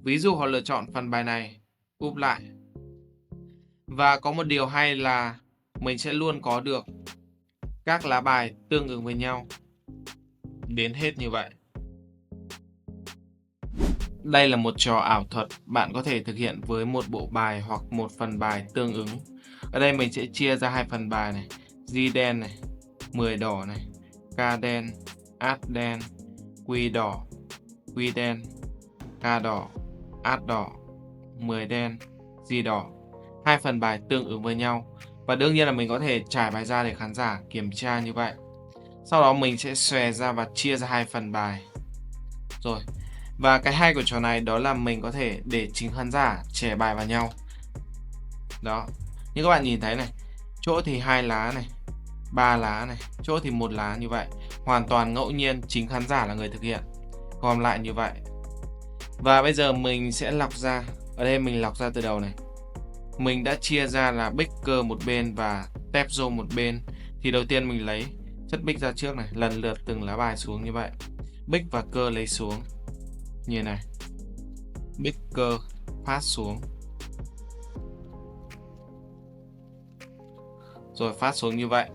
Ví dụ họ lựa chọn phần bài này, úp lại. Và có một điều hay là mình sẽ luôn có được các lá bài tương ứng với nhau đến hết như vậy. Đây là một trò ảo thuật bạn có thể thực hiện với một bộ bài hoặc một phần bài tương ứng. Ở đây mình sẽ chia ra hai phần bài này, Di đen này, 10 đỏ này, Ca đen, Át đen, Quy đỏ, Quy đen, Ca đỏ, Át đỏ, 10 đen, Di đỏ. Hai phần bài tương ứng với nhau. Và đương nhiên là mình có thể trải bài ra để khán giả kiểm tra như vậy. Sau đó mình sẽ xòe ra và chia ra hai phần bài. Rồi. Và cái hay của trò này đó là mình có thể để chính khán giả chẻ bài vào nhau. Đó. Như các bạn nhìn thấy này, chỗ thì 2 lá này, 3 lá này, chỗ thì 1 lá như vậy. Hoàn toàn ngẫu nhiên, chính khán giả là người thực hiện. Gom lại như vậy. Và bây giờ mình sẽ lọc ra. Ở đây mình lọc ra từ đầu này. Mình đã chia ra là bích cơ một bên và tép rô một bên. Thì đầu tiên mình lấy chất bích ra trước này, lần lượt từng lá bài xuống như vậy. Bích và cơ lấy xuống như này. Bích cơ phát xuống. Rồi phát xuống như vậy.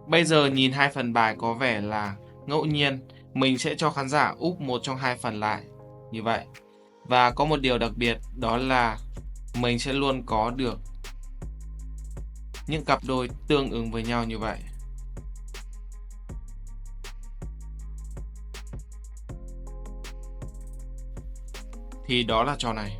Bây giờ nhìn hai phần bài có vẻ là ngẫu nhiên. Mình sẽ cho khán giả úp một trong hai phần lại như vậy. Và có một điều đặc biệt đó là mình sẽ luôn có được những cặp đôi tương ứng với nhau như vậy. Thì đó là trò này.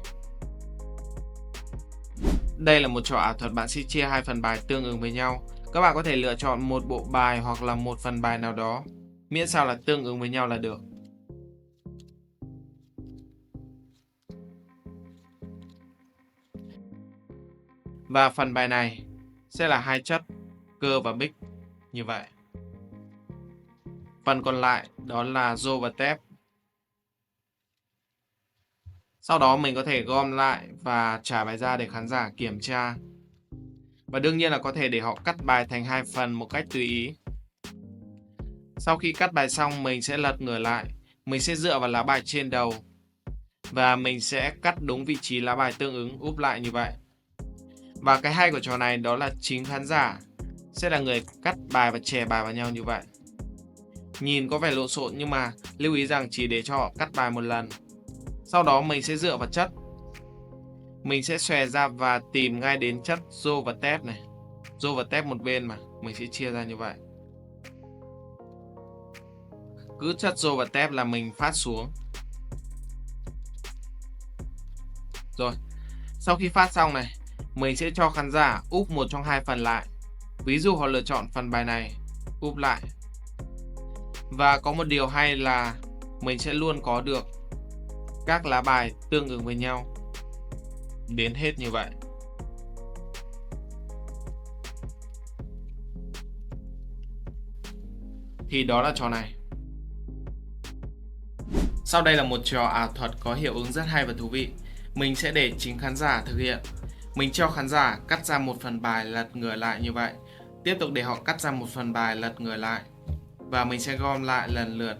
Đây là một trò ảo thuật bạn sẽ chia hai phần bài tương ứng với nhau. Các bạn có thể lựa chọn một bộ bài hoặc là một phần bài nào đó, miễn sao là tương ứng với nhau là được. Và phần bài này sẽ là hai chất cơ và bích như vậy. Phần còn lại đó là rô và tép. Sau đó mình có thể gom lại và trả bài ra để khán giả kiểm tra. Và đương nhiên là có thể để họ cắt bài thành hai phần một cách tùy ý. Sau khi cắt bài xong mình sẽ lật ngửa lại. Mình sẽ dựa vào lá bài trên đầu. Và mình sẽ cắt đúng vị trí lá bài tương ứng úp lại như vậy. Và cái hay của trò này đó là chính khán giả sẽ là người cắt bài và chè bài vào nhau như vậy. Nhìn có vẻ lộn xộn nhưng mà lưu ý rằng chỉ để cho họ cắt bài một lần. Sau đó mình sẽ dựa vào chất. Mình sẽ xòe ra và tìm ngay đến chất rô và tép này. Rô và tép một bên mà, mình sẽ chia ra như vậy. Cứ chất rô và tép là mình phát xuống. Rồi, sau khi phát xong này, mình sẽ cho khán giả úp một trong hai phần lại. Ví dụ họ lựa chọn phần bài này, úp lại. Và có một điều hay là mình sẽ luôn có được các lá bài tương ứng với nhau đến hết như vậy. Thì đó là trò này. Sau đây là một trò ảo thuật có hiệu ứng rất hay và thú vị. Mình sẽ để chính khán giả thực hiện. Mình cho khán giả cắt ra một phần bài lật ngửa lại như vậy. Tiếp tục để họ cắt ra một phần bài lật ngửa lại. Và mình sẽ gom lại lần lượt.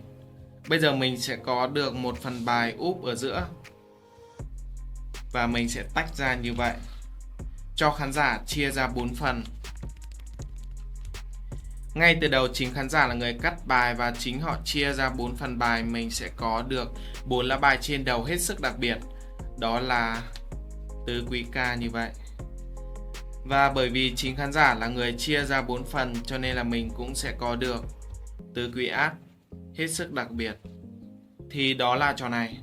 Bây giờ mình sẽ có được một phần bài úp ở giữa. Và mình sẽ tách ra như vậy. Cho khán giả chia ra 4 phần. Ngay từ đầu chính khán giả là người cắt bài và chính họ chia ra 4 phần bài, mình sẽ có được 4 lá bài trên đầu hết sức đặc biệt. Đó là tứ quý ca như vậy. Và bởi vì chính khán giả là người chia ra 4 phần cho nên là mình cũng sẽ có được tứ quý át hết sức đặc biệt. Thì đó là trò này.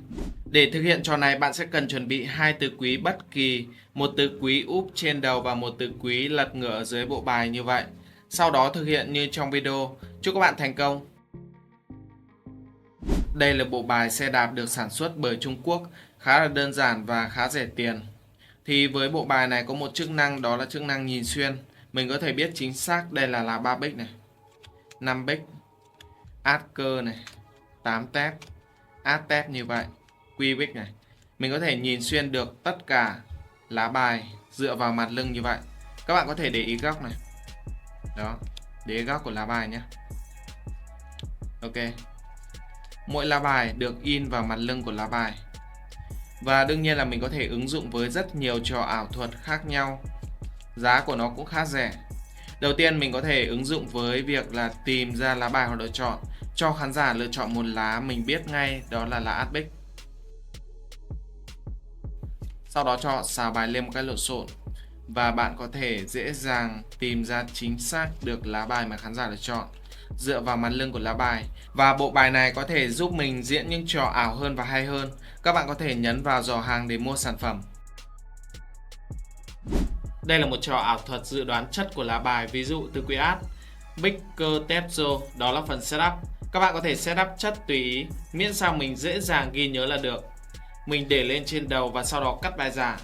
Để thực hiện trò này bạn sẽ cần chuẩn bị hai tứ quý bất kỳ, một tứ quý úp trên đầu và một tứ quý lật ngửa ở dưới bộ bài như vậy. Sau đó thực hiện như trong video. Chúc các bạn thành công. Đây là bộ bài xe đạp được sản xuất bởi Trung Quốc, khá là đơn giản và khá rẻ tiền. Thì với bộ bài này có một chức năng đó là chức năng nhìn xuyên. Mình có thể biết chính xác đây là lá 3 bích này, 5 bích, át cơ này, 8 tép, át tép như vậy, quy bích này. Mình có thể nhìn xuyên được tất cả lá bài dựa vào mặt lưng như vậy. Các bạn có thể để ý góc này. Đó, để ý góc của lá bài nhé. Ok. Mỗi lá bài được in vào mặt lưng của lá bài. Và đương nhiên là mình có thể ứng dụng với rất nhiều trò ảo thuật khác nhau. Giá của nó cũng khá rẻ. Đầu tiên mình có thể ứng dụng với việc là tìm ra lá bài họ lựa chọn, cho khán giả lựa chọn một lá mình biết ngay đó là lá át bích. Sau đó cho họ xào bài lên một cách lộn xộn và bạn có thể dễ dàng tìm ra chính xác được lá bài mà khán giả lựa chọn dựa vào mặt lưng của lá bài. Và bộ bài này có thể giúp mình diễn những trò ảo hơn và hay hơn. Các bạn có thể nhấn vào giỏ hàng để mua sản phẩm. Đây là một trò ảo thuật dự đoán chất của lá bài, ví dụ từ quỹ át, bích, cơ, tép, rô, đó là phần setup. Các bạn có thể setup chất tùy ý, miễn sao mình dễ dàng ghi nhớ là được. Mình để lên trên đầu và sau đó cắt bài giả.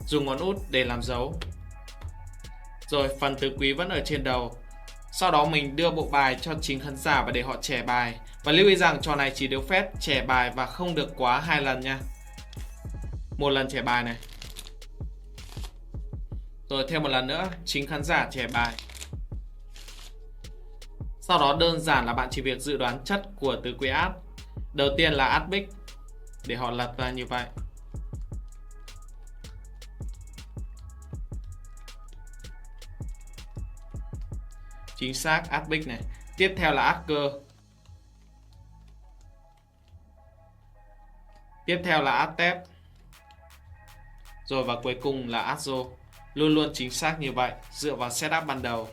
Dùng ngón út để làm dấu. Rồi phần tứ quý vẫn ở trên đầu. Sau đó mình đưa bộ bài cho chính khán giả và để họ chẻ bài. Và lưu ý rằng trò này chỉ được phép chẻ bài và không được quá 2 lần nha. Một lần chẻ bài này. Rồi thêm một lần nữa, chính khán giả chẻ bài. Sau đó đơn giản là bạn chỉ việc dự đoán chất của tứ quý át. Đầu tiên là át bích, để họ lật ra như vậy. Chính xác, át bích này. Tiếp theo là át cơ. Tiếp theo là át tép. Rồi và cuối cùng là át rô. Luôn luôn chính xác như vậy, dựa vào setup ban đầu.